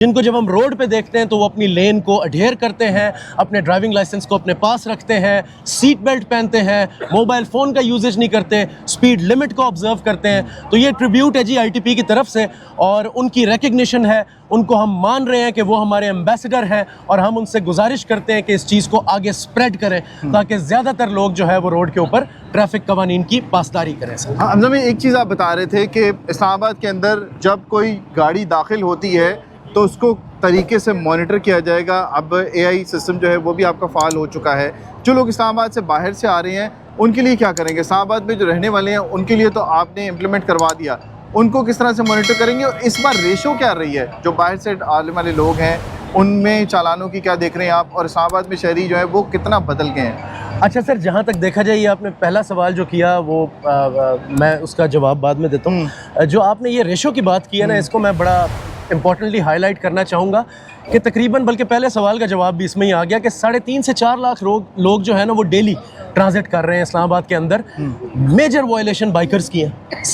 जिनको जब हम रोड पे देखते हैं तो वो अपनी लेन को अडेयर करते हैं, अपने ड्राइविंग लाइसेंस को अपने पास रखते हैं, सीट बेल्ट पहनते हैं, मोबाइल फ़ोन का यूजेज नहीं करते, स्पीड लिमिट को ऑब्जर्व करते हैं। तो ये ट्रिब्यूट है जी ITP की तरफ से और उनकी रिकग्निशन है। उनको हम मान रहे हैं कि वो हमारे एम्बेसडर हैं और हम उनसे गुजारिश करते हैं कि इस चीज़ को आगे स्प्रेड करें ताकि ज़्यादातर लोग जो है वो रोड के ऊपर ट्रैफिक कवानीन की पासदारी करें। हाँ, हमजा में एक चीज़ आप बता रहे थे कि इस्लामाबाद के अंदर जब कोई गाड़ी दाखिल होती है तो उसको तरीके से मॉनिटर किया जाएगा। अब AI सिस्टम जो है वो भी आपका फ़ाल हो चुका है। जो लोग इस्लामाबाद से बाहर से आ रहे हैं उनके लिए क्या करेंगे? इस्लामाबाद में जो रहने वाले हैं उनके लिए तो आपने इम्प्लीमेंट करवा दिया, उनको किस तरह से मॉनिटर करेंगे? और इस बार रेशो क्या रही है? जो बाहर से आने वाले लोग हैं उनमें चालानों की क्या देख रहे हैं आप, और इस्लामाबाद में शहरी जो है वो कितना बदल गए हैं? अच्छा सर, जहाँ तक देखा जाए, ये आपने पहला सवाल जो किया वो मैं उसका जवाब बाद में देता हूँ। जो आपने ये रेशो की बात की है ना, इसको मैं बड़ा इम्पोर्टेंटली हाईलाइट करना चाहूँगा कि तकरीबन, बल्कि पहले सवाल का जवाब भी इसमें ही आ गया कि 3.5 से 4 लाख लोग जो है ना वो डेली ट्रांजिट कर रहे हैं इस्लामाबाद के अंदर। मेजर वायलेशन बाइकर्स की हैं।